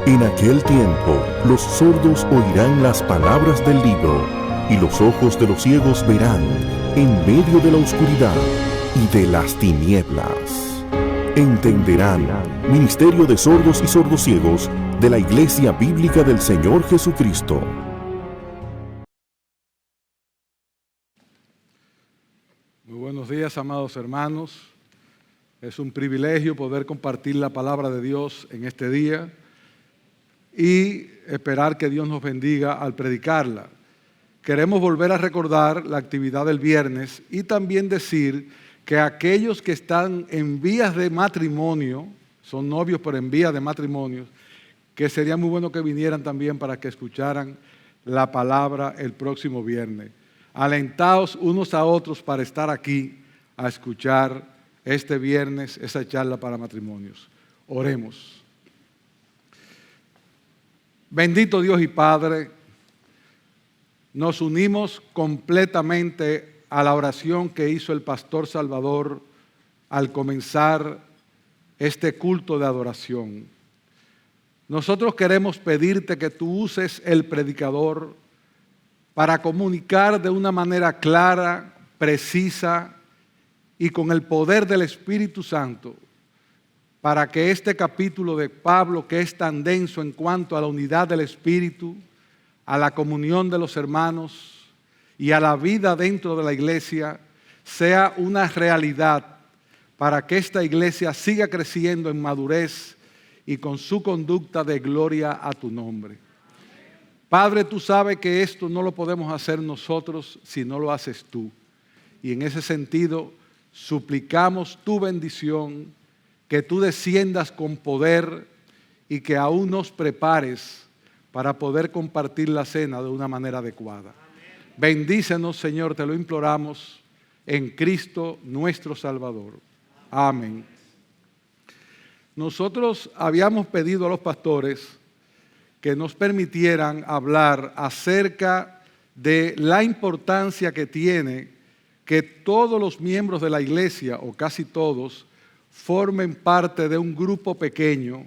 En aquel tiempo, los sordos oirán las palabras del libro, y los ojos de los ciegos verán en medio de la oscuridad y de las tinieblas. Entenderán, Ministerio de Sordos y Sordociegos de la Iglesia Bíblica del Señor Jesucristo. Muy buenos días, amados hermanos. Es un privilegio poder compartir la palabra de Dios en este día y esperar que Dios nos bendiga al predicarla. Queremos volver a recordar la actividad del viernes y también decir que aquellos que están en vías de matrimonio, son novios pero en vías de matrimonio, que sería muy bueno que vinieran también para que escucharan la palabra el próximo viernes. Alentaos unos a otros para estar aquí a escuchar este viernes esa charla para matrimonios. Oremos. Bendito Dios y Padre, nos unimos completamente a la oración que hizo el pastor Salvador al comenzar este culto de adoración. Nosotros queremos pedirte que tú uses el predicador para comunicar de una manera clara, precisa y con el poder del Espíritu Santo, para que este capítulo de Pablo, que es tan denso en cuanto a la unidad del Espíritu, a la comunión de los hermanos y a la vida dentro de la iglesia, sea una realidad para que esta iglesia siga creciendo en madurez y con su conducta de gloria a tu nombre. Padre, tú sabes que esto no lo podemos hacer nosotros si no lo haces tú. Y en ese sentido, suplicamos tu bendición, que tú desciendas con poder y que aún nos prepares para poder compartir la cena de una manera adecuada. Bendícenos, Señor, te lo imploramos en Cristo nuestro Salvador. Amén. Nosotros habíamos pedido a los pastores que nos permitieran hablar acerca de la importancia que tiene que todos los miembros de la iglesia, o casi todos, formen parte de un grupo pequeño,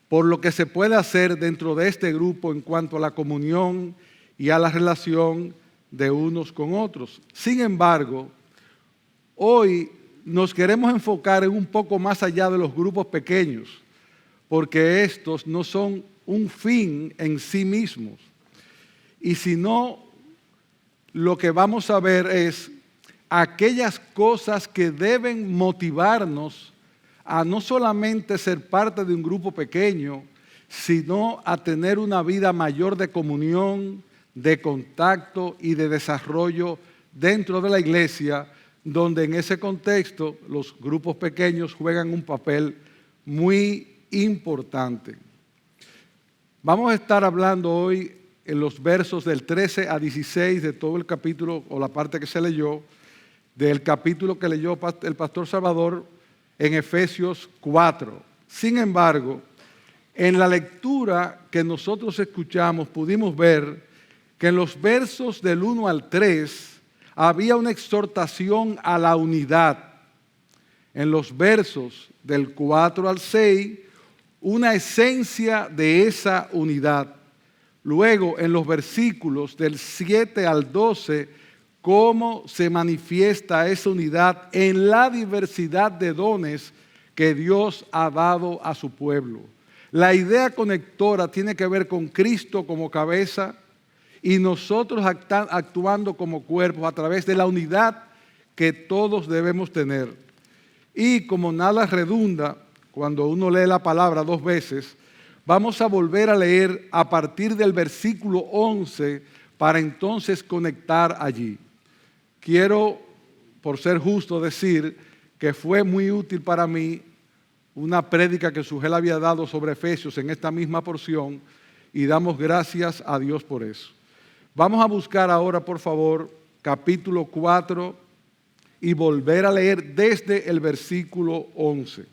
por lo que se puede hacer dentro de este grupo en cuanto a la comunión y a la relación de unos con otros. Sin embargo, hoy nos queremos enfocar en un poco más allá de los grupos pequeños, porque estos no son un fin en sí mismos, y sino lo que vamos a ver es aquellas cosas que deben motivarnos a no solamente ser parte de un grupo pequeño, sino a tener una vida mayor de comunión, de contacto y de desarrollo dentro de la iglesia, donde en ese contexto los grupos pequeños juegan un papel muy importante. Vamos a estar hablando hoy en los versos del 13 a 16 de todo el capítulo, o la parte que se leyó, del capítulo que leyó el pastor Salvador en Efesios 4. Sin embargo, en la lectura que nosotros escuchamos pudimos ver que en los versos del 1 al 3 había una exhortación a la unidad. En los versos del 4 al 6, una esencia de esa unidad. Luego, en los versículos del 7 al 12, cómo se manifiesta esa unidad en la diversidad de dones que Dios ha dado a su pueblo. La idea conectora tiene que ver con Cristo como cabeza y nosotros actuando como cuerpo a través de la unidad que todos debemos tener. Y como nada redunda, cuando uno lee la palabra dos veces, vamos a volver a leer a partir del versículo 11 para entonces conectar allí. Quiero, por ser justo, decir que fue muy útil para mí una prédica que Sugel había dado sobre Efesios en esta misma porción y damos gracias a Dios por eso. Vamos a buscar ahora, por favor, capítulo 4 y volver a leer desde el versículo 11.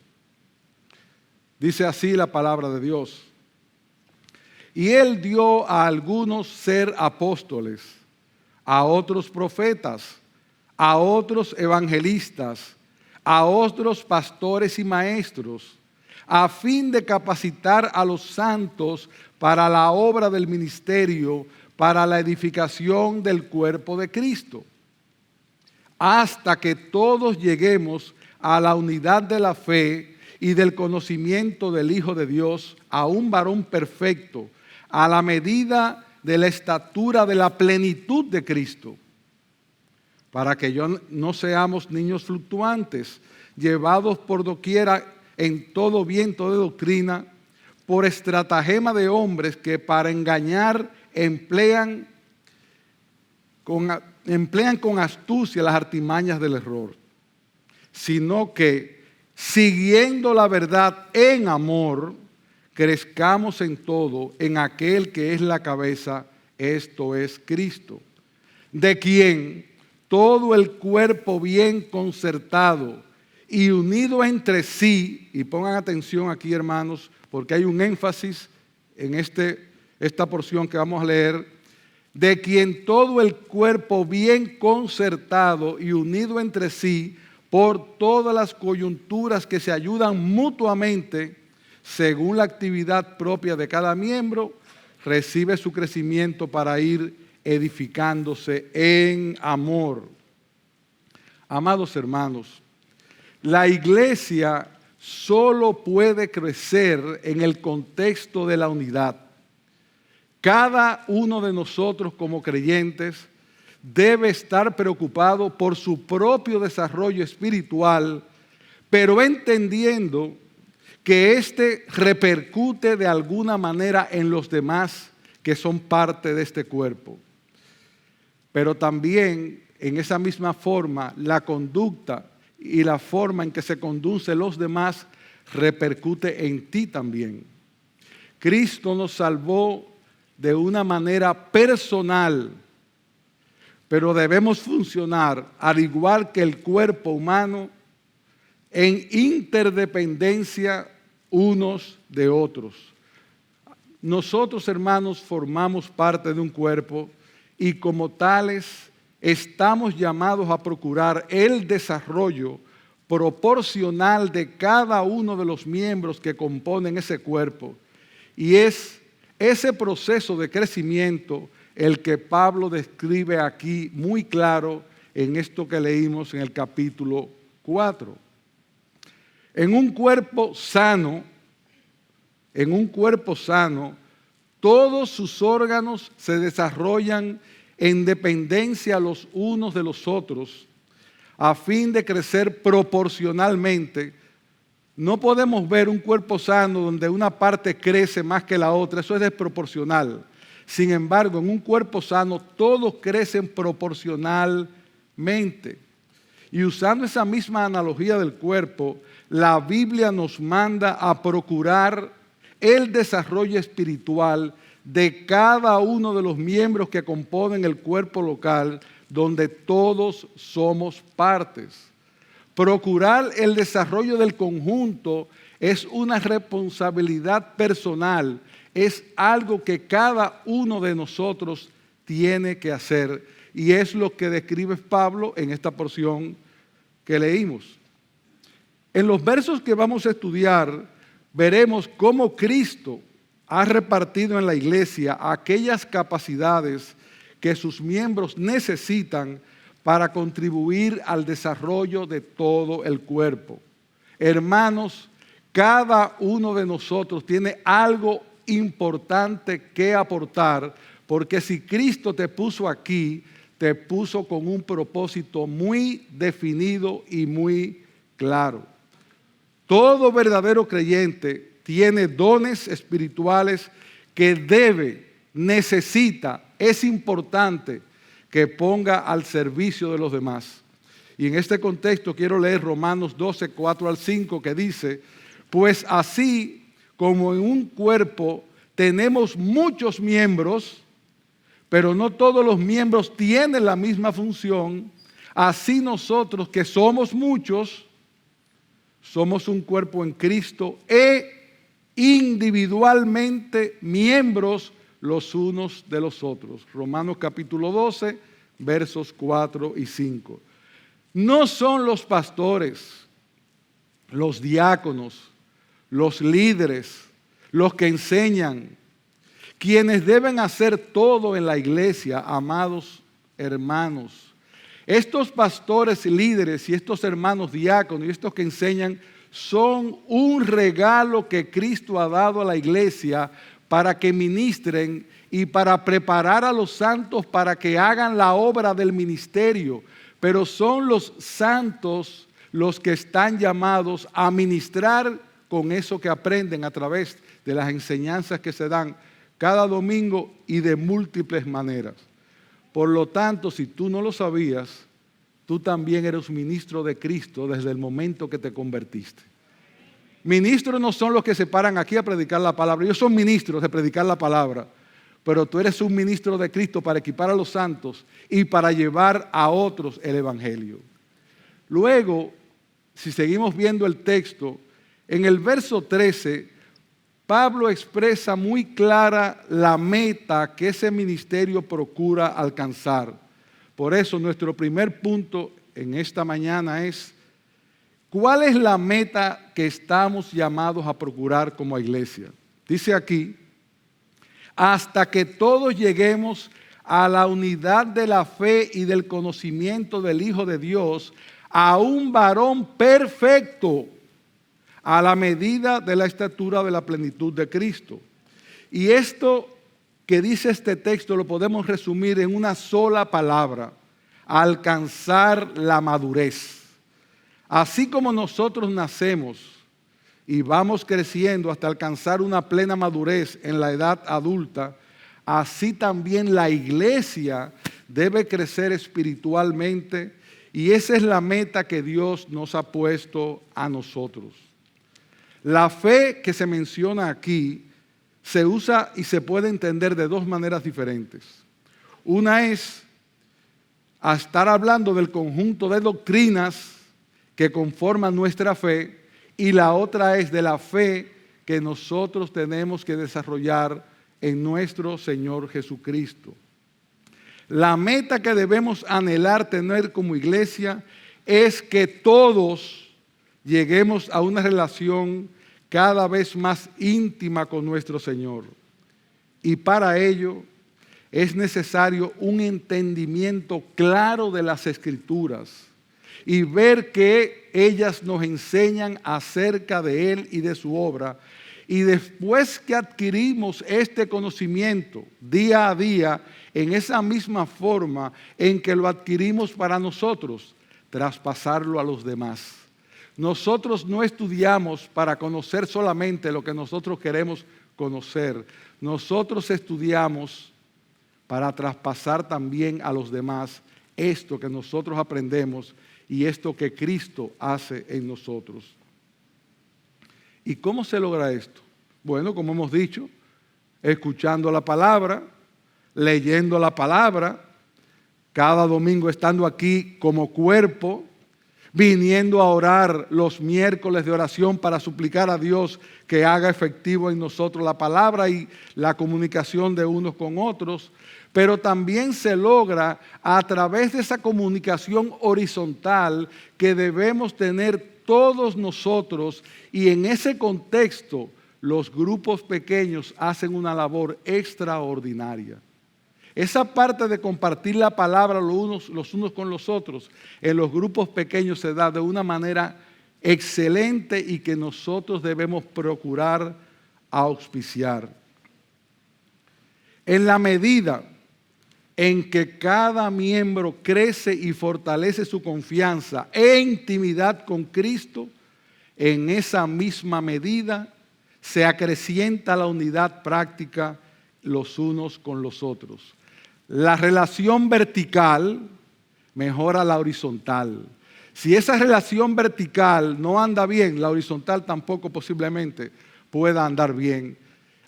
Dice así la palabra de Dios. Y Él dio a algunos ser apóstoles, a otros profetas, a otros evangelistas, a otros pastores y maestros, a fin de capacitar a los santos para la obra del ministerio, para la edificación del cuerpo de Cristo, hasta que todos lleguemos a la unidad de la fe y del conocimiento del Hijo de Dios, a un varón perfecto, a la medida de la estatura de la plenitud de Cristo, para que no seamos niños fluctuantes, llevados por doquiera en todo viento de doctrina, por estratagema de hombres que para engañar emplean con astucia las artimañas del error, sino que, siguiendo la verdad en amor, crezcamos en todo en aquel que es la cabeza, esto es Cristo, de quien todo el cuerpo bien concertado y unido entre sí, y pongan atención aquí, hermanos, porque hay un énfasis en esta porción que vamos a leer, de quien todo el cuerpo bien concertado y unido entre sí por todas las coyunturas que se ayudan mutuamente según la actividad propia de cada miembro, recibe su crecimiento para ir edificándose en amor. Amados hermanos, la iglesia solo puede crecer en el contexto de la unidad. Cada uno de nosotros como creyentes debe estar preocupado por su propio desarrollo espiritual, pero entendiendo que éste repercute de alguna manera en los demás que son parte de este cuerpo. Pero también, en esa misma forma, la conducta y la forma en que se conducen los demás repercute en ti también. Cristo nos salvó de una manera personal, pero debemos funcionar al igual que el cuerpo humano en interdependencia unos de otros. Nosotros, hermanos, formamos parte de un cuerpo y como tales estamos llamados a procurar el desarrollo proporcional de cada uno de los miembros que componen ese cuerpo. Y es ese proceso de crecimiento el que Pablo describe aquí muy claro en esto que leímos en el capítulo 4. En un cuerpo sano, todos sus órganos se desarrollan en dependencia los unos de los otros, a fin de crecer proporcionalmente. No podemos ver un cuerpo sano donde una parte crece más que la otra, eso es desproporcional. Sin embargo, en un cuerpo sano todos crecen proporcionalmente. Y usando esa misma analogía del cuerpo, la Biblia nos manda a procurar el desarrollo espiritual de cada uno de los miembros que componen el cuerpo local, donde todos somos partes. Procurar el desarrollo del conjunto es una responsabilidad personal, es algo que cada uno de nosotros tiene que hacer, y es lo que describe Pablo en esta porción que leímos. En los versos que vamos a estudiar, veremos cómo Cristo ha repartido en la iglesia aquellas capacidades que sus miembros necesitan para contribuir al desarrollo de todo el cuerpo. Hermanos, cada uno de nosotros tiene algo importante que aportar, porque si Cristo te puso aquí, te puso con un propósito muy definido y muy claro. Todo verdadero creyente tiene dones espirituales que necesita, es importante que ponga al servicio de los demás. Y en este contexto quiero leer Romanos 12, 4 al 5, que dice: pues así como en un cuerpo tenemos muchos miembros, pero no todos los miembros tienen la misma función, así nosotros que somos muchos, somos un cuerpo en Cristo e individualmente miembros los unos de los otros. Romanos capítulo 12, versos 4 y 5. No son los pastores, los diáconos, los líderes, los que enseñan, quienes deben hacer todo en la iglesia, amados hermanos. Estos pastores, líderes y estos hermanos diáconos y estos que enseñan son un regalo que Cristo ha dado a la iglesia para que ministren y para preparar a los santos para que hagan la obra del ministerio. Pero son los santos los que están llamados a ministrar con eso que aprenden a través de las enseñanzas que se dan cada domingo y de múltiples maneras. Por lo tanto, si tú no lo sabías, tú también eres ministro de Cristo desde el momento que te convertiste. Ministros no son los que se paran aquí a predicar la palabra. Ellos son ministros de predicar la palabra. Pero tú eres un ministro de Cristo para equipar a los santos y para llevar a otros el evangelio. Luego, si seguimos viendo el texto, en el verso 13, Pablo expresa muy clara la meta que ese ministerio procura alcanzar. Por eso nuestro primer punto en esta mañana es: ¿cuál es la meta que estamos llamados a procurar como iglesia? Dice aquí: hasta que todos lleguemos a la unidad de la fe y del conocimiento del Hijo de Dios, a un varón perfecto, a la medida de la estatura de la plenitud de Cristo. Y esto que dice este texto lo podemos resumir en una sola palabra: alcanzar la madurez. Así como nosotros nacemos y vamos creciendo hasta alcanzar una plena madurez en la edad adulta, así también la iglesia debe crecer espiritualmente, y esa es la meta que Dios nos ha puesto a nosotros. La fe que se menciona aquí se usa y se puede entender de dos maneras diferentes. Una es a estar hablando del conjunto de doctrinas que conforman nuestra fe, y la otra es de la fe que nosotros tenemos que desarrollar en nuestro Señor Jesucristo. La meta que debemos anhelar tener como iglesia es que todos lleguemos a una relación cada vez más íntima con nuestro Señor. Y para ello es necesario un entendimiento claro de las Escrituras y ver que ellas nos enseñan acerca de Él y de su obra. Y después que adquirimos este conocimiento día a día, en esa misma forma en que lo adquirimos para nosotros, traspasarlo a los demás. Nosotros no estudiamos para conocer solamente lo que nosotros queremos conocer. Nosotros estudiamos para traspasar también a los demás esto que nosotros aprendemos y esto que Cristo hace en nosotros. ¿Y cómo se logra esto? Bueno, como hemos dicho, escuchando la palabra, leyendo la palabra, cada domingo estando aquí como cuerpo, viniendo a orar los miércoles de oración para suplicar a Dios que haga efectivo en nosotros la palabra y la comunicación de unos con otros, pero también se logra a través de esa comunicación horizontal que debemos tener todos nosotros, y en ese contexto los grupos pequeños hacen una labor extraordinaria. Esa parte de compartir la palabra los unos con los otros en los grupos pequeños se da de una manera excelente y que nosotros debemos procurar auspiciar. En la medida en que cada miembro crece y fortalece su confianza e intimidad con Cristo, en esa misma medida se acrecienta la unidad práctica los unos con los otros. La relación vertical mejora la horizontal. Si esa relación vertical no anda bien, la horizontal tampoco posiblemente pueda andar bien.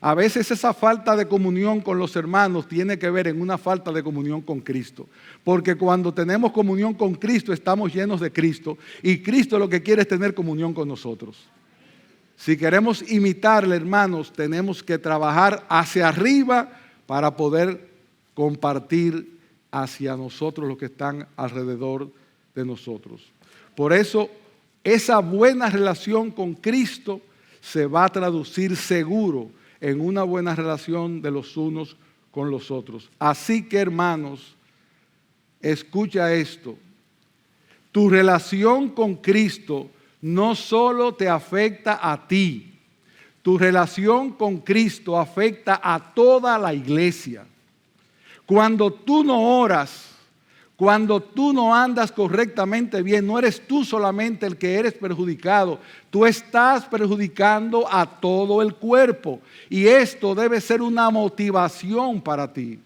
A veces esa falta de comunión con los hermanos tiene que ver en una falta de comunión con Cristo. Porque cuando tenemos comunión con Cristo estamos llenos de Cristo, y Cristo lo que quiere es tener comunión con nosotros. Si queremos imitarle, hermanos, tenemos que trabajar hacia arriba para poder compartir hacia nosotros los que están alrededor de nosotros. Por eso, esa buena relación con Cristo se va a traducir seguro en una buena relación de los unos con los otros. Así que, hermanos, escucha esto. Tu relación con Cristo no solo te afecta a ti, tu relación con Cristo afecta a toda la iglesia. Cuando tú no oras, cuando tú no andas correctamente bien, no eres tú solamente el que eres perjudicado, tú estás perjudicando a todo el cuerpo. Y esto debe ser una motivación para ti.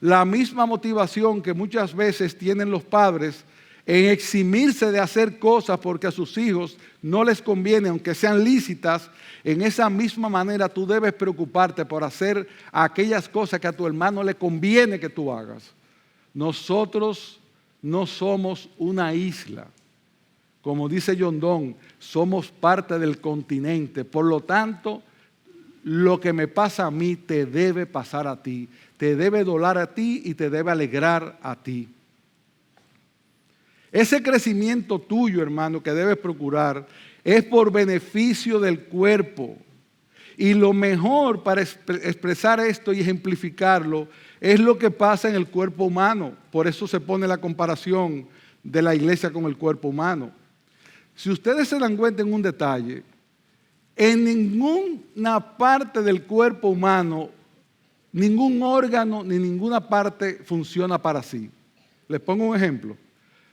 La misma motivación que muchas veces tienen los padres en eximirse de hacer cosas porque a sus hijos no les conviene, aunque sean lícitas. En esa misma manera tú debes preocuparte por hacer aquellas cosas que a tu hermano le conviene que tú hagas. Nosotros no somos una isla. Como dice John Donne, somos parte del continente. Por lo tanto, lo que me pasa a mí te debe pasar a ti. Te debe doler a ti y te debe alegrar a ti. Ese crecimiento tuyo, hermano, que debes procurar es por beneficio del cuerpo. Y lo mejor para expresar esto y ejemplificarlo es lo que pasa en el cuerpo humano. Por eso se pone la comparación de la iglesia con el cuerpo humano. Si ustedes se dan cuenta en un detalle, en ninguna parte del cuerpo humano, ningún órgano ni ninguna parte funciona para sí. Les pongo un ejemplo.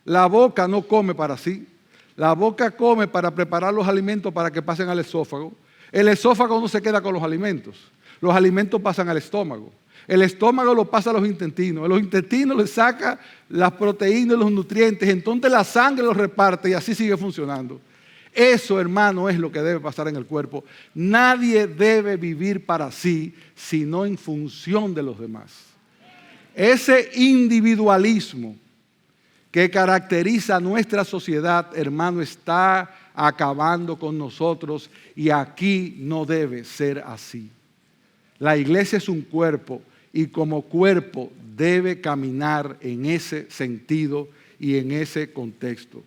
La boca no come para sí. La boca come para preparar los alimentos para que pasen al esófago. El esófago no se queda con los alimentos pasan al estómago. El estómago lo pasa a los intestinos. Los intestinos le saca las proteínas y los nutrientes. Entonces la sangre los reparte y así sigue funcionando. Eso, hermano, es lo que debe pasar en el cuerpo. Nadie debe vivir para sí, sino en función de los demás. Ese individualismo que caracteriza a nuestra sociedad, hermano, está acabando con nosotros y aquí no debe ser así. La iglesia es un cuerpo y como cuerpo debe caminar en ese sentido y en ese contexto.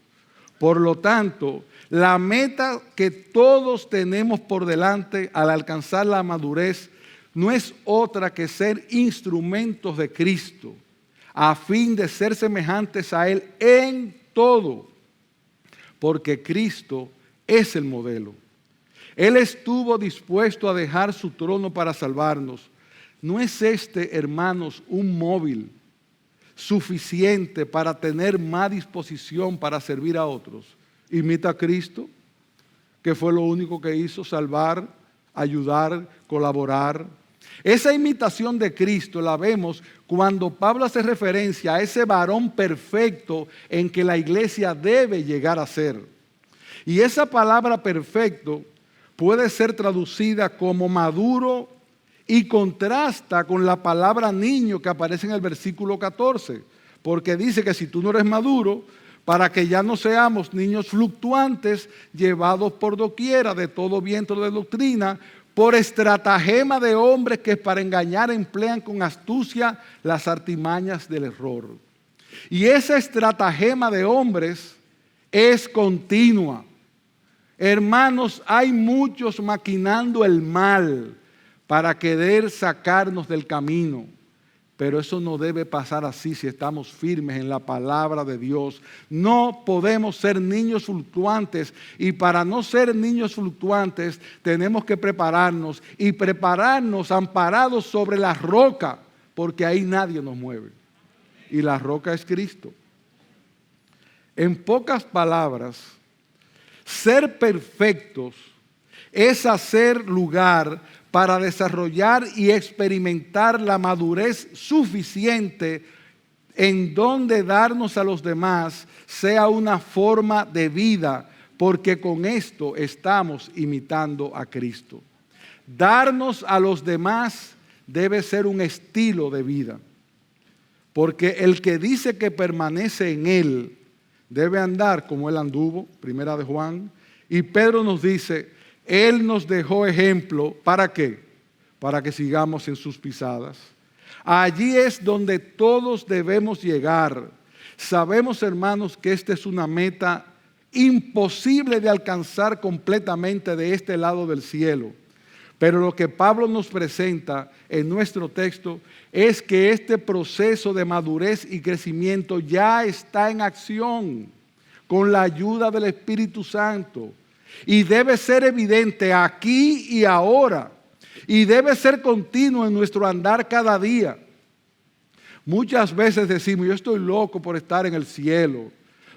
Por lo tanto, la meta que todos tenemos por delante al alcanzar la madurez no es otra que ser instrumentos de Cristo, a fin de ser semejantes a Él en todo, porque Cristo es el modelo. Él estuvo dispuesto a dejar su trono para salvarnos. ¿No es este, hermanos, un móvil suficiente para tener más disposición para servir a otros? Imita a Cristo, que fue lo único que hizo, salvar, ayudar, colaborar. Esa imitación de Cristo la vemos cuando Pablo hace referencia a ese varón perfecto en que la iglesia debe llegar a ser. Y esa palabra perfecto puede ser traducida como maduro y contrasta con la palabra niño que aparece en el versículo 14, porque dice que si tú no eres maduro, para que ya no seamos niños fluctuantes, llevados por doquiera de todo viento de doctrina, por estratagema de hombres que para engañar emplean con astucia las artimañas del error. Y esa estratagema de hombres es continua. Hermanos, hay muchos maquinando el mal para querer sacarnos del camino. Pero eso no debe pasar así si estamos firmes en la palabra de Dios. No podemos ser niños fluctuantes y para no ser niños fluctuantes tenemos que prepararnos y prepararnos amparados sobre la roca, porque ahí nadie nos mueve. Y la roca es Cristo. En pocas palabras, ser perfectos es hacer lugar para desarrollar y experimentar la madurez suficiente en donde darnos a los demás sea una forma de vida, porque con esto estamos imitando a Cristo. Darnos a los demás debe ser un estilo de vida, porque el que dice que permanece en Él debe andar como Él anduvo, primera de Juan, y Pedro nos dice, Él nos dejó ejemplo, ¿para qué? Para que sigamos en sus pisadas. Allí es donde todos debemos llegar. Sabemos, hermanos, que esta es una meta imposible de alcanzar completamente de este lado del cielo. Pero lo que Pablo nos presenta en nuestro texto es que este proceso de madurez y crecimiento ya está en acción con la ayuda del Espíritu Santo. Y debe ser evidente aquí y ahora. Y debe ser continuo en nuestro andar cada día. Muchas veces decimos, yo estoy loco por estar en el cielo,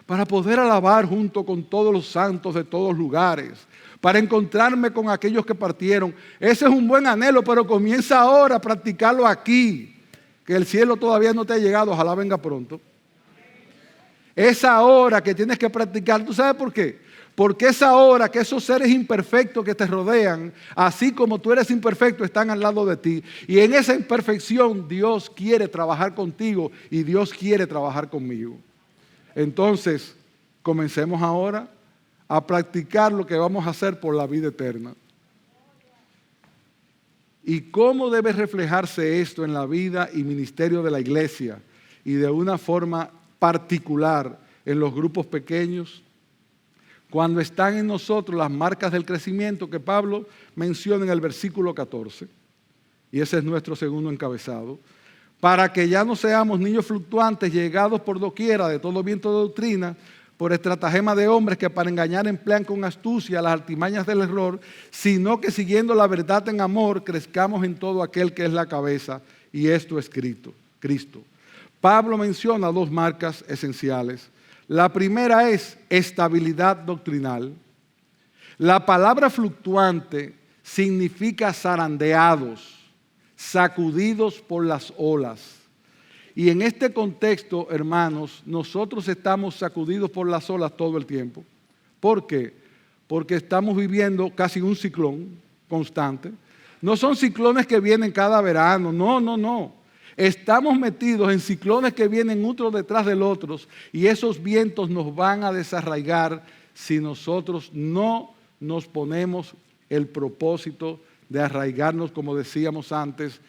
para poder alabar junto con todos los santos de todos lugares, para encontrarme con aquellos que partieron. Ese es un buen anhelo, pero comienza ahora a practicarlo aquí, que el cielo todavía no te ha llegado, ojalá venga pronto. Es ahora que tienes que practicar. ¿Tú sabes por qué? Porque es ahora que esos seres imperfectos que te rodean, así como tú eres imperfecto, están al lado de ti. Y en esa imperfección Dios quiere trabajar contigo y Dios quiere trabajar conmigo. Entonces, comencemos ahora a practicar lo que vamos a hacer por la vida eterna. ¿Y cómo debe reflejarse esto en la vida y ministerio de la iglesia? Y de una forma particular en los grupos pequeños, cuando están en nosotros las marcas del crecimiento que Pablo menciona en el versículo 14. Y ese es nuestro segundo encabezado. Para que ya no seamos niños fluctuantes, llegados por doquiera de todo viento de doctrina, por estratagema de hombres que para engañar emplean con astucia las artimañas del error, sino que siguiendo la verdad en amor, crezcamos en todo aquel que es la cabeza, y esto es Cristo. Pablo menciona dos marcas esenciales. La primera es estabilidad doctrinal. La palabra fluctuante significa zarandeados, sacudidos por las olas. Y en este contexto, hermanos, nosotros estamos sacudidos por las olas todo el tiempo. ¿Por qué? Porque estamos viviendo casi un ciclón constante. No son ciclones que vienen cada verano, no. Estamos metidos en ciclones que vienen uno detrás del otro y esos vientos nos van a desarraigar si nosotros no nos ponemos el propósito de arraigarnos, como decíamos antes,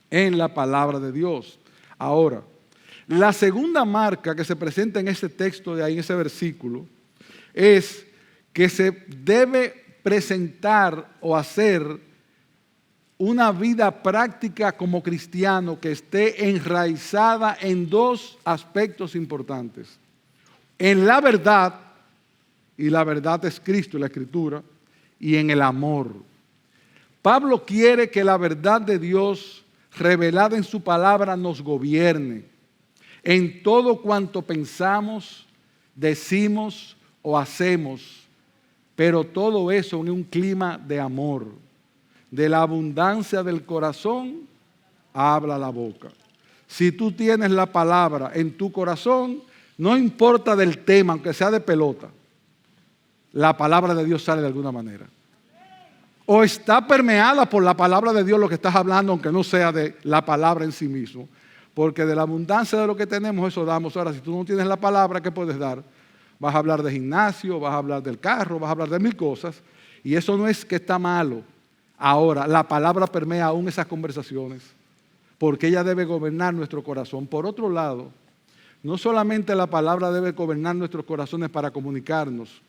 en la palabra de Dios. Ahora, la segunda marca que se presenta en ese texto de ahí, en ese versículo, es que se debe presentar o hacer una vida práctica como cristiano que esté enraizada en dos aspectos importantes. En la verdad, y la verdad es Cristo y la Escritura, y en el amor. Pablo quiere que la verdad de Dios revelada en su palabra nos gobierne en todo cuanto pensamos, decimos o hacemos, pero todo eso en un clima de amor. De la abundancia del corazón habla la boca. Si tú tienes la palabra en tu corazón, no importa del tema, aunque sea de pelota, la palabra de Dios sale de alguna manera. O está permeada por la palabra de Dios lo que estás hablando, aunque no sea de la palabra en sí mismo. Porque de la abundancia de lo que tenemos, eso damos. Ahora, si tú no tienes la palabra, ¿qué puedes dar? Vas a hablar de gimnasio, vas a hablar del carro, vas a hablar de mil cosas. Y eso no es que está malo. Ahora, la palabra permea aún esas conversaciones, porque ella debe gobernar nuestro corazón. Por otro lado, no solamente la palabra debe gobernar nuestros corazones para comunicarnos,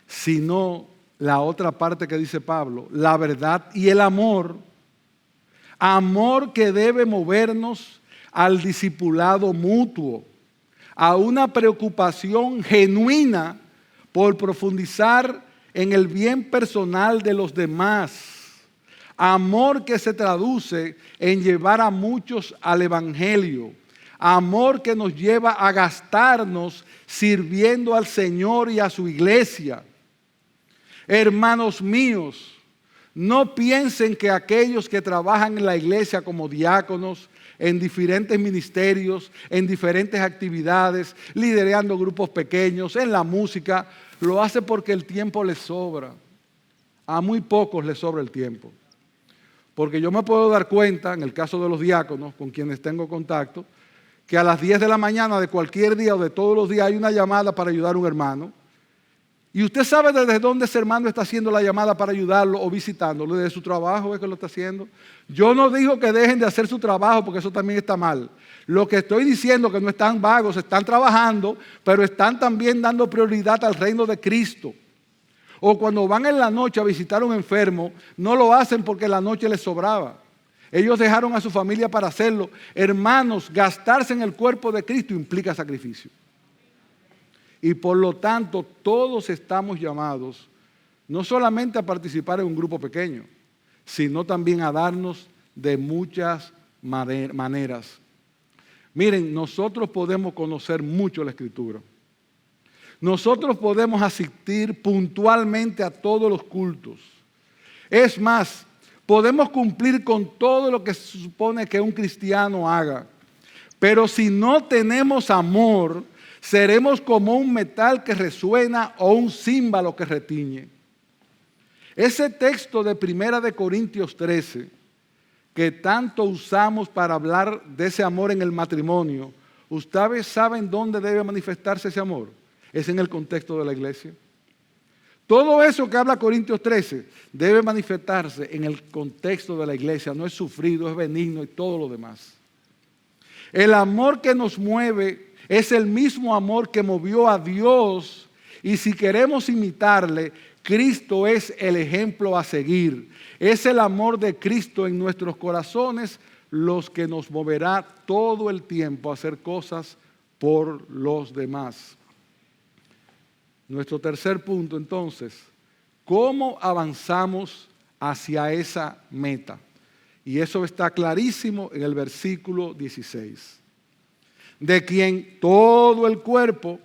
sino la otra parte que dice Pablo, la verdad y el amor. Amor que debe movernos al discipulado mutuo, a una preocupación genuina por profundizar en el bien personal de los demás. Amor que se traduce en llevar a muchos al Evangelio. Amor que nos lleva a gastarnos sirviendo al Señor y a su iglesia. Hermanos míos, no piensen que aquellos que trabajan en la iglesia como diáconos, en diferentes ministerios, en diferentes actividades, liderando grupos pequeños, en la música, lo hace porque el tiempo les sobra. A muy pocos les sobra el tiempo. Porque yo me puedo dar cuenta, en el caso de los diáconos, con quienes tengo contacto, que a las 10 de la mañana de cualquier día o de todos los días hay una llamada para ayudar a un hermano. Y usted sabe desde dónde ese hermano está haciendo la llamada para ayudarlo o visitándolo. Desde su trabajo es que lo está haciendo. Yo no digo que dejen de hacer su trabajo porque eso también está mal. Lo que estoy diciendo es que no están vagos, están trabajando, pero están también dando prioridad al reino de Cristo. O cuando van en la noche a visitar a un enfermo, no lo hacen porque la noche les sobraba. Ellos dejaron a su familia para hacerlo. Hermanos, gastarse en el cuerpo de Cristo implica sacrificio. Y por lo tanto, todos estamos llamados no solamente a participar en un grupo pequeño, sino también a darnos de muchas maneras. Miren, nosotros podemos conocer mucho la Escritura. Nosotros podemos asistir puntualmente a todos los cultos. Es más, podemos cumplir con todo lo que se supone que un cristiano haga. Pero si no tenemos amor, seremos como un metal que resuena o un címbalo que retiñe. Ese texto de 1 Corintios 13, que tanto usamos para hablar de ese amor en el matrimonio, ¿ustedes saben dónde debe manifestarse ese amor? Es en el contexto de la iglesia. Todo eso que habla Corintios 13 debe manifestarse en el contexto de la iglesia. No es sufrido, es benigno y todo lo demás. El amor que nos mueve es el mismo amor que movió a Dios, y si queremos imitarle, Cristo es el ejemplo a seguir. Es el amor de Cristo en nuestros corazones los que nos moverá todo el tiempo a hacer cosas por los demás. Nuestro tercer punto, entonces, ¿cómo avanzamos hacia esa meta? Y eso está clarísimo en el versículo 16. De quien todo el cuerpo,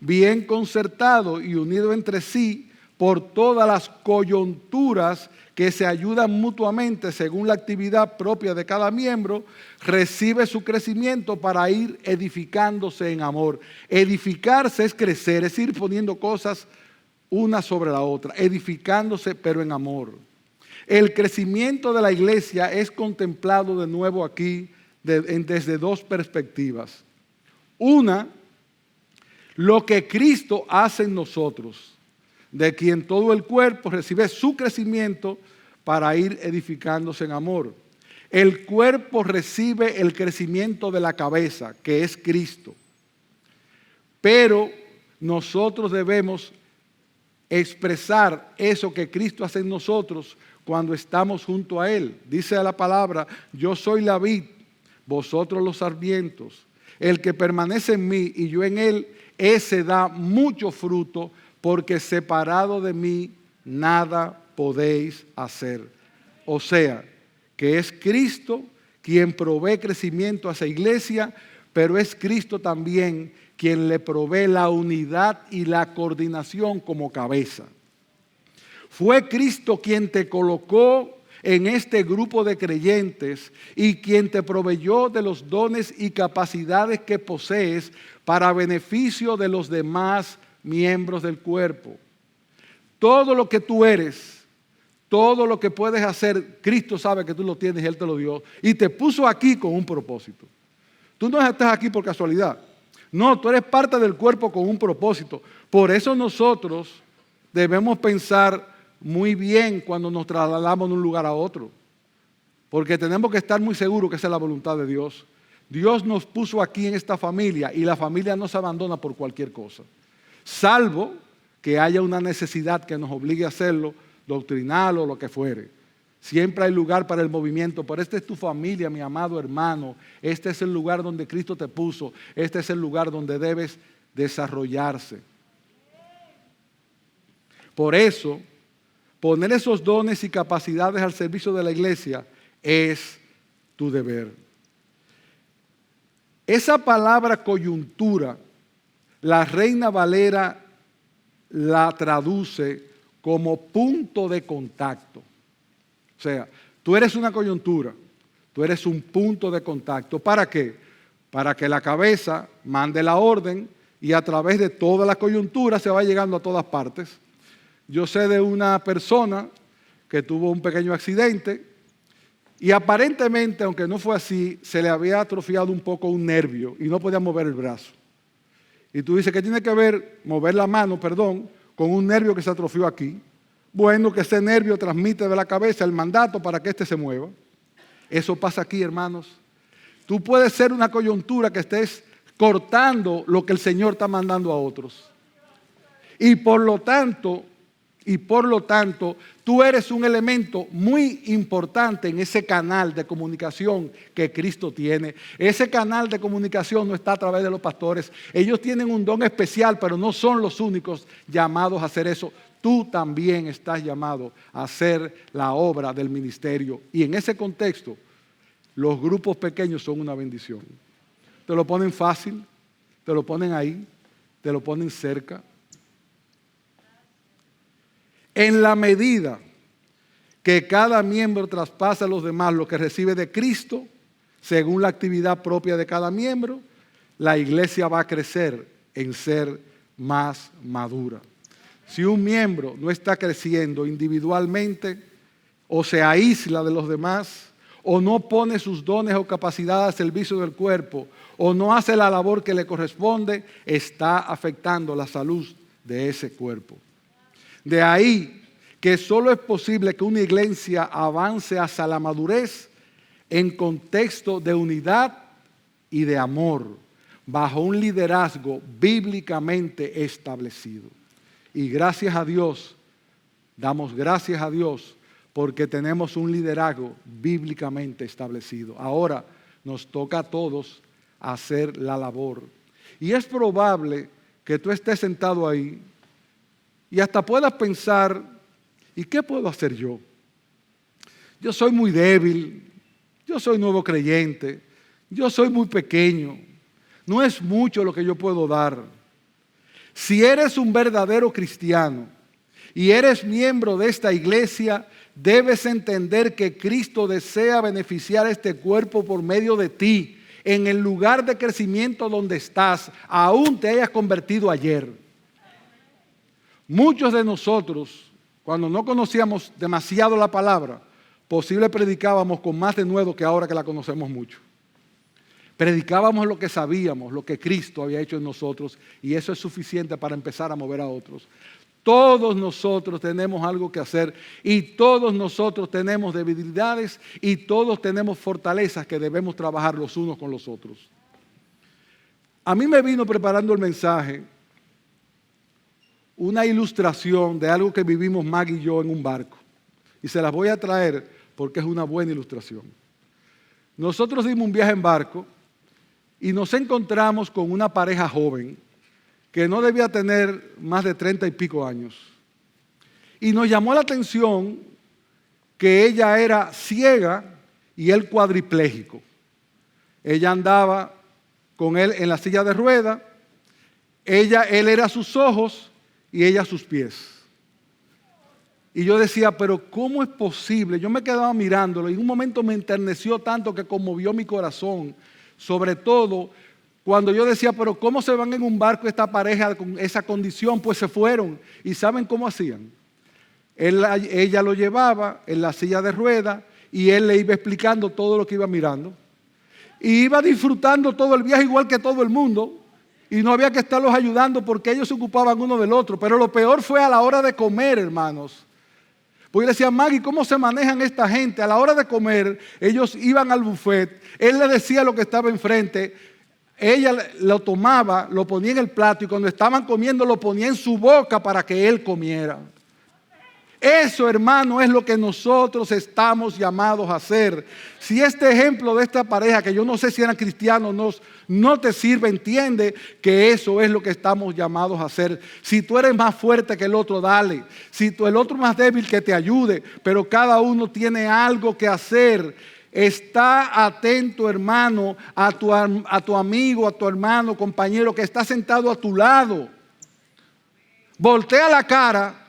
bien concertado y unido entre sí, por todas las coyunturas que se ayudan mutuamente según la actividad propia de cada miembro, recibe su crecimiento para ir edificándose en amor. Edificarse es crecer, es ir poniendo cosas una sobre la otra, edificándose pero en amor. El crecimiento de la iglesia es contemplado de nuevo aquí desde dos perspectivas. Una, lo que Cristo hace en nosotros, de quien todo el cuerpo recibe su crecimiento para ir edificándose en amor. El cuerpo recibe el crecimiento de la cabeza, que es Cristo. Pero nosotros debemos expresar eso que Cristo hace en nosotros cuando estamos junto a Él. Dice la palabra, yo soy la vid, vosotros los sarmientos. El que permanece en mí y yo en él, ese da mucho fruto, porque separado de mí nada podéis hacer. O sea, que es Cristo quien provee crecimiento a esa iglesia, pero es Cristo también quien le provee la unidad y la coordinación como cabeza. Fue Cristo quien te colocó en este grupo de creyentes y quien te proveyó de los dones y capacidades que posees para beneficio de los demás miembros del cuerpo. Todo lo que tú eres, todo lo que puedes hacer, Cristo sabe que tú lo tienes y Él te lo dio y te puso aquí con un propósito. Tú no estás aquí por casualidad. No, tú eres parte del cuerpo con un propósito. Por eso nosotros debemos pensar muy bien cuando nos trasladamos de un lugar a otro, porque tenemos que estar muy seguros que esa es la voluntad de Dios. Dios nos puso aquí en esta familia y la familia no se abandona por cualquier cosa, salvo que haya una necesidad que nos obligue a hacerlo, doctrinal o lo que fuere. Siempre hay lugar para el movimiento, pero esta es tu familia, mi amado hermano. Este es el lugar donde Cristo te puso, este es el lugar donde debes desarrollarse. Por eso, poner esos dones y capacidades al servicio de la iglesia es tu deber. Esa palabra coyuntura, la Reina Valera la traduce como punto de contacto. O sea, tú eres una coyuntura, tú eres un punto de contacto. ¿Para qué? Para que la cabeza mande la orden y a través de toda la coyuntura se va llegando a todas partes. Yo sé de una persona que tuvo un pequeño accidente y aparentemente, aunque no fue así, se le había atrofiado un poco un nervio y no podía mover el brazo. Y tú dices, ¿qué tiene que ver mover la mano, con un nervio que se atrofió aquí. Bueno, que ese nervio transmite de la cabeza el mandato para que éste se mueva. Eso pasa aquí, hermanos. Tú puedes ser una coyuntura que estés cortando lo que el Señor está mandando a otros. Y por lo tanto, tú eres un elemento muy importante en ese canal de comunicación que Cristo tiene. Ese canal de comunicación no está a través de los pastores. Ellos tienen un don especial, pero no son los únicos llamados a hacer eso. Tú también estás llamado a hacer la obra del ministerio. Y en ese contexto, los grupos pequeños son una bendición. Te lo ponen fácil, te lo ponen ahí, te lo ponen cerca. En la medida que cada miembro traspasa a los demás lo que recibe de Cristo, según la actividad propia de cada miembro, la iglesia va a crecer en ser más madura. Si un miembro no está creciendo individualmente, o se aísla de los demás, o no pone sus dones o capacidades al servicio del cuerpo, o no hace la labor que le corresponde, está afectando la salud de ese cuerpo. De ahí que solo es posible que una iglesia avance hacia la madurez en contexto de unidad y de amor, bajo un liderazgo bíblicamente establecido. Y gracias a Dios, damos gracias a Dios porque tenemos un liderazgo bíblicamente establecido. Ahora nos toca a todos hacer la labor. Y es probable que tú estés sentado ahí y hasta puedas pensar, ¿y qué puedo hacer yo? Yo soy muy débil, yo soy nuevo creyente, yo soy muy pequeño, no es mucho lo que yo puedo dar. Si eres un verdadero cristiano y eres miembro de esta iglesia, debes entender que Cristo desea beneficiar este cuerpo por medio de ti, en el lugar de crecimiento donde estás, aún te hayas convertido ayer. Muchos de nosotros, cuando no conocíamos demasiado la palabra, posible predicábamos con más denuedo que ahora que la conocemos mucho. Predicábamos lo que sabíamos, lo que Cristo había hecho en nosotros, y eso es suficiente para empezar a mover a otros. Todos nosotros tenemos algo que hacer y todos nosotros tenemos debilidades y todos tenemos fortalezas que debemos trabajar los unos con los otros. A mí me vino preparando el mensaje una ilustración de algo que vivimos Maggie y yo en un barco. Y se las voy a traer porque es una buena ilustración. Nosotros dimos un viaje en barco y nos encontramos con una pareja joven que no debía tener más de 30 y pico años. Y nos llamó la atención que ella era ciega y él cuadripléjico. Ella andaba con él en la silla de ruedas, él era sus ojos y ella sus pies. Y yo decía, pero ¿cómo es posible? Yo me quedaba mirándolo y en un momento me enterneció tanto que conmovió mi corazón. Sobre todo cuando yo decía, pero ¿cómo se van en un barco esta pareja con esa condición? Pues se fueron. ¿Y saben cómo hacían? Ella lo llevaba en la silla de ruedas y él le iba explicando todo lo que iba mirando. Y iba disfrutando todo el viaje igual que todo el mundo. Y no había que estarlos ayudando porque ellos se ocupaban uno del otro. Pero lo peor fue a la hora de comer, hermanos. Porque le decía, Maggie, ¿cómo se manejan esta gente? A la hora de comer, ellos iban al buffet, él le decía lo que estaba enfrente, ella lo tomaba, lo ponía en el plato y cuando estaban comiendo lo ponía en su boca para que él comiera. Eso, hermano, es lo que nosotros estamos llamados a hacer. Si este ejemplo de esta pareja, que yo no sé si eran cristianos, no te sirve, entiende que eso es lo que estamos llamados a hacer. Si tú eres más fuerte que el otro, dale. Si el otro más débil, que te ayude. Pero cada uno tiene algo que hacer. Está atento, hermano, a tu amigo, a tu hermano, compañero que está sentado a tu lado. Voltea la cara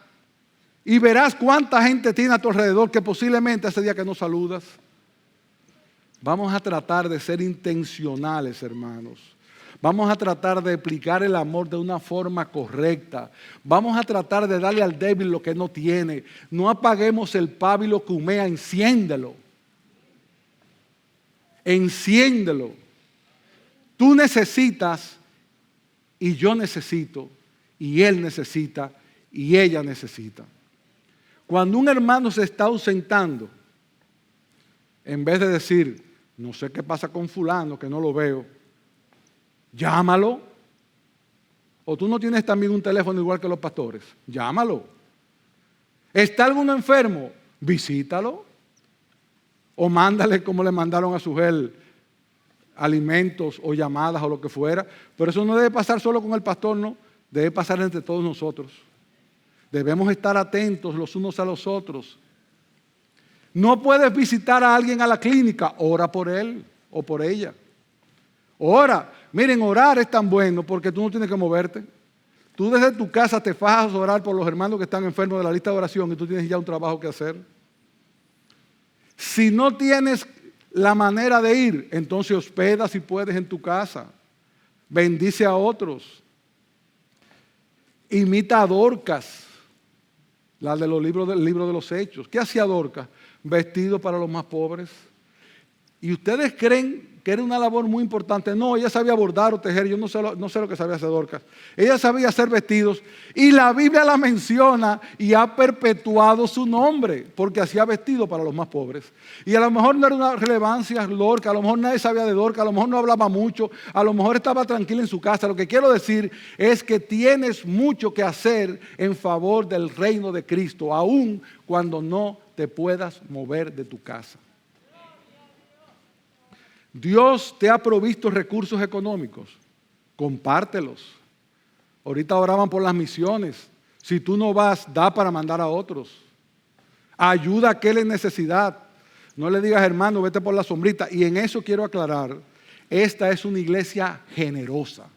y verás cuánta gente tiene a tu alrededor que posiblemente ese día que no saludas. Vamos a tratar de ser intencionales, hermanos. Vamos a tratar de aplicar el amor de una forma correcta. Vamos a tratar de darle al débil lo que no tiene. No apaguemos el pábilo que humea, enciéndelo. Enciéndelo. Tú necesitas y yo necesito y él necesita y ella necesita. Cuando un hermano se está ausentando, en vez de decir, no sé qué pasa con fulano, que no lo veo, llámalo. O tú no tienes también un teléfono igual que los pastores, llámalo. ¿Está alguno enfermo? Visítalo. O mándale como le mandaron a Sugel alimentos o llamadas o lo que fuera. Pero eso no debe pasar solo con el pastor, no. Debe pasar entre todos nosotros. Debemos estar atentos los unos a los otros. No puedes visitar a alguien a la clínica, ora por él o por ella. Ora. Miren, orar es tan bueno porque tú no tienes que moverte. Tú desde tu casa te fajas a orar por los hermanos que están enfermos de la lista de oración y tú tienes ya un trabajo que hacer. Si no tienes la manera de ir, entonces hospeda si puedes en tu casa. Bendice a otros. Imita a Dorcas, la de los libros del libro de los Hechos. ¿Qué hacía Dorcas? Vestido para los más pobres. ¿Y ustedes creen que era una labor muy importante? No, ella sabía bordar o tejer, yo no sé lo que sabía hacer Dorcas. Ella sabía hacer vestidos y la Biblia la menciona y ha perpetuado su nombre porque hacía vestidos para los más pobres. Y a lo mejor no era una relevancia Dorcas, a lo mejor nadie sabía de Dorcas, a lo mejor no hablaba mucho, a lo mejor estaba tranquila en su casa. Lo que quiero decir es que tienes mucho que hacer en favor del reino de Cristo, aun cuando no te puedas mover de tu casa. Dios te ha provisto recursos económicos, compártelos. Ahorita oraban por las misiones. Si tú no vas, da para mandar a otros. Ayuda a aquel en necesidad. No le digas, hermano, vete por la sombrita. Y en eso quiero aclarar, esta es una iglesia generosa,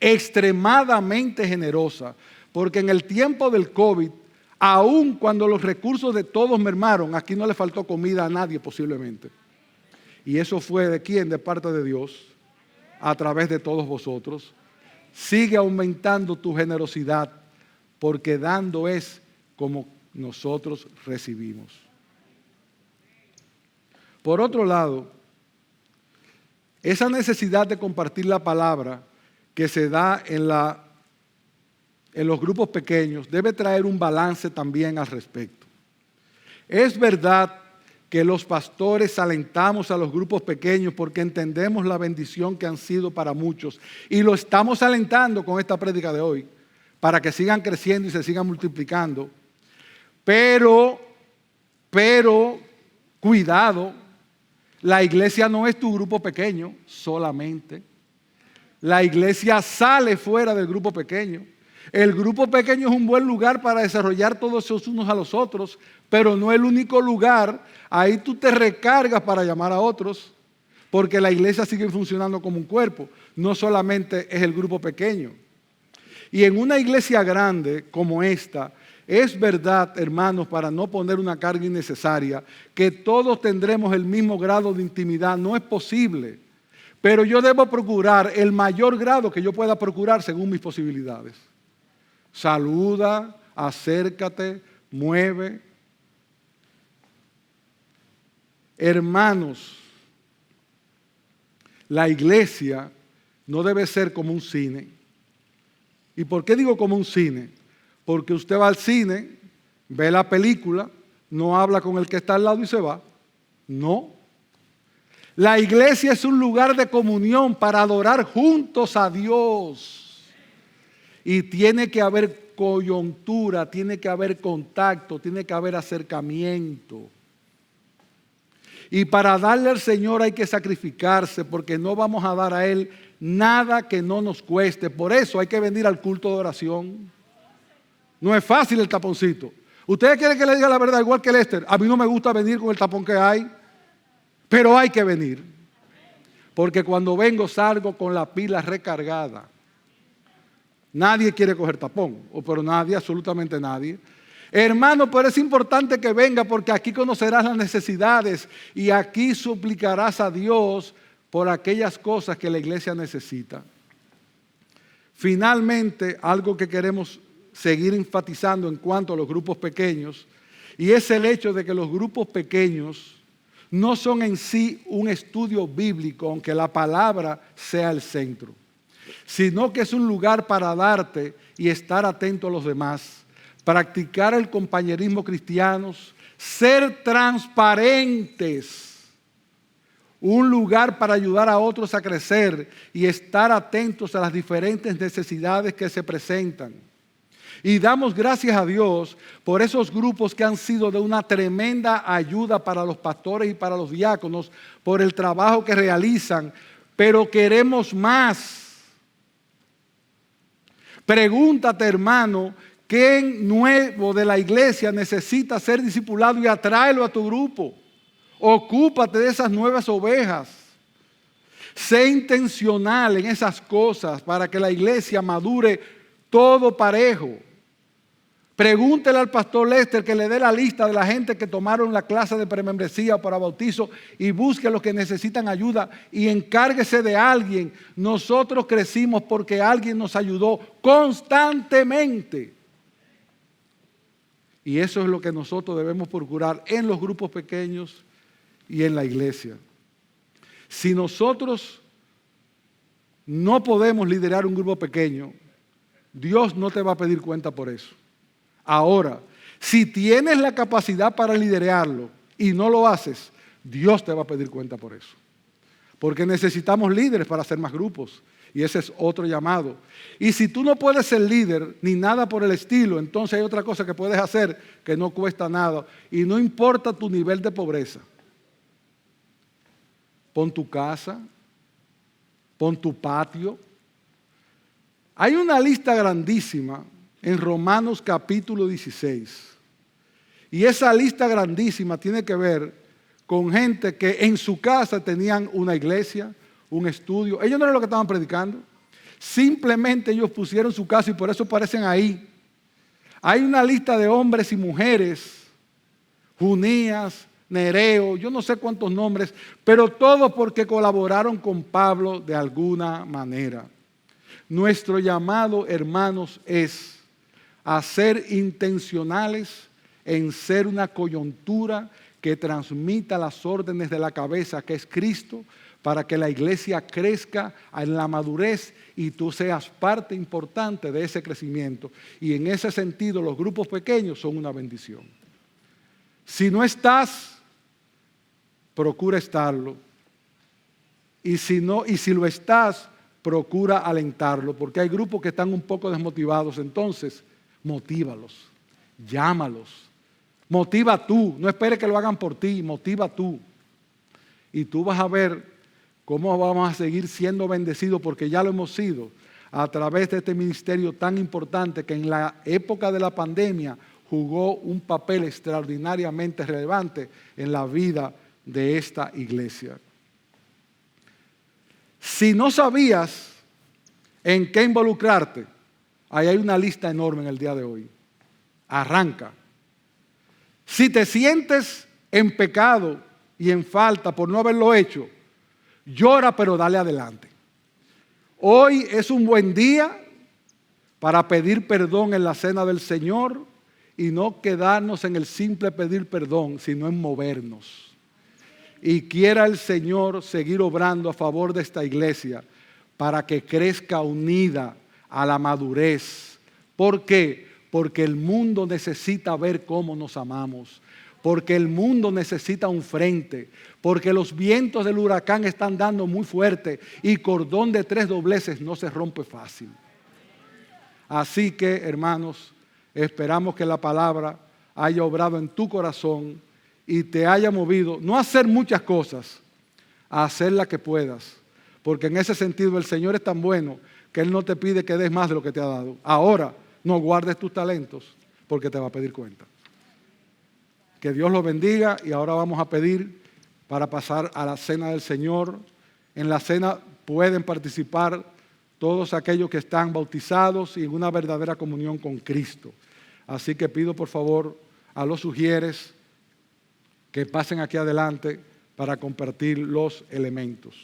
extremadamente generosa, porque en el tiempo del COVID, aun cuando los recursos de todos mermaron, aquí no le faltó comida a nadie posiblemente. Y eso fue ¿de quién? De parte de Dios, a través de todos vosotros. Sigue aumentando tu generosidad, porque dando es como nosotros recibimos. Por otro lado, esa necesidad de compartir la palabra que se da en los grupos pequeños debe traer un balance también al respecto. Es verdad que los pastores alentamos a los grupos pequeños porque entendemos la bendición que han sido para muchos y lo estamos alentando con esta prédica de hoy para que sigan creciendo y se sigan multiplicando. Pero, cuidado, la iglesia no es tu grupo pequeño solamente. La iglesia sale fuera del grupo pequeño. El grupo pequeño es un buen lugar para desarrollar todos esos unos a los otros, pero no el único lugar. Ahí tú te recargas para llamar a otros, porque la iglesia sigue funcionando como un cuerpo. No solamente es el grupo pequeño. Y en una iglesia grande como esta, es verdad, hermanos, para no poner una carga innecesaria, que todos tendremos el mismo grado de intimidad. No es posible. Pero yo debo procurar el mayor grado que yo pueda procurar según mis posibilidades. Saluda, acércate, mueve. Hermanos, la iglesia no debe ser como un cine. ¿Y por qué digo como un cine? Porque usted va al cine, ve la película, no habla con el que está al lado y se va. No. La iglesia es un lugar de comunión para adorar juntos a Dios. Y tiene que haber coyuntura, tiene que haber contacto, tiene que haber acercamiento. Y para darle al Señor hay que sacrificarse, porque no vamos a dar a Él nada que no nos cueste. Por eso hay que venir al culto de oración. No es fácil el taponcito. ¿Ustedes quieren que le diga la verdad igual que Lester? A mí no me gusta venir con el tapón que hay, pero hay que venir. Porque cuando vengo salgo con la pila recargada. Nadie quiere coger tapón, pero nadie, absolutamente nadie. Hermano, pero es importante que venga porque aquí conocerás las necesidades y aquí suplicarás a Dios por aquellas cosas que la iglesia necesita. Finalmente, algo que queremos seguir enfatizando en cuanto a los grupos pequeños, y es el hecho de que los grupos pequeños no son en sí un estudio bíblico, aunque la palabra sea el centro, sino que es un lugar para darte y estar atento a los demás, practicar el compañerismo cristiano, ser transparentes, un lugar para ayudar a otros a crecer y estar atentos a las diferentes necesidades que se presentan. Y damos gracias a Dios por esos grupos que han sido de una tremenda ayuda para los pastores y para los diáconos, por el trabajo que realizan, pero queremos más. Pregúntate, hermano, ¿quién nuevo de la iglesia necesita ser discipulado y atráelo a tu grupo? Ocúpate de esas nuevas ovejas. Sé intencional en esas cosas para que la iglesia madure todo parejo. Pregúntele al pastor Lester que le dé la lista de la gente que tomaron la clase de premembresía para bautizo y busque a los que necesitan ayuda y encárguese de alguien. Nosotros crecimos porque alguien nos ayudó constantemente. Y eso es lo que nosotros debemos procurar en los grupos pequeños y en la iglesia. Si nosotros no podemos liderar un grupo pequeño, Dios no te va a pedir cuenta por eso. Ahora, si tienes la capacidad para liderarlo y no lo haces, Dios te va a pedir cuenta por eso. Porque necesitamos líderes para hacer más grupos. Y ese es otro llamado. Y si tú no puedes ser líder ni nada por el estilo, entonces hay otra cosa que puedes hacer que no cuesta nada. Y no importa tu nivel de pobreza. Pon tu casa, pon tu patio. Hay una lista grandísima en Romanos capítulo 16. Y esa lista grandísima tiene que ver con gente que en su casa tenían una iglesia, un estudio. Ellos no eran los que estaban predicando. Simplemente ellos pusieron su casa y por eso aparecen ahí. Hay una lista de hombres y mujeres, Junías, Nereo, yo no sé cuántos nombres, pero todos porque colaboraron con Pablo de alguna manera. Nuestro llamado, hermanos, es a ser intencionales en ser una coyuntura que transmita las órdenes de la cabeza, que es Cristo, para que la iglesia crezca en la madurez y tú seas parte importante de ese crecimiento. Y en ese sentido, los grupos pequeños son una bendición. Si no estás, procura estarlo. Y si lo estás, procura alentarlo, porque hay grupos que están un poco desmotivados. Entonces, motívalos, llámalos. Motiva tú, no esperes que lo hagan por ti, motiva tú. Y tú vas a ver cómo vamos a seguir siendo bendecidos, porque ya lo hemos sido, a través de este ministerio tan importante que en la época de la pandemia jugó un papel extraordinariamente relevante en la vida de esta iglesia. Si no sabías en qué involucrarte, ahí hay una lista enorme en el día de hoy. Arranca. Si te sientes en pecado y en falta por no haberlo hecho, llora, pero dale adelante. Hoy es un buen día para pedir perdón en la cena del Señor y no quedarnos en el simple pedir perdón, sino en movernos. Y quiera el Señor seguir obrando a favor de esta iglesia para que crezca unida a la madurez. ¿Por qué? Porque el mundo necesita ver cómo nos amamos. Porque el mundo necesita un frente, porque los vientos del huracán están dando muy fuerte y cordón de 3 dobleces no se rompe fácil. Así que, hermanos, esperamos que la palabra haya obrado en tu corazón y te haya movido, no a hacer muchas cosas, a hacer la que puedas. Porque en ese sentido el Señor es tan bueno que Él no te pide que des más de lo que te ha dado. Ahora, no guardes tus talentos porque te va a pedir cuenta. Que Dios los bendiga y ahora vamos a pedir para pasar a la cena del Señor. En la cena pueden participar todos aquellos que están bautizados y en una verdadera comunión con Cristo. Así que pido por favor a los sugieres que pasen aquí adelante para compartir los elementos.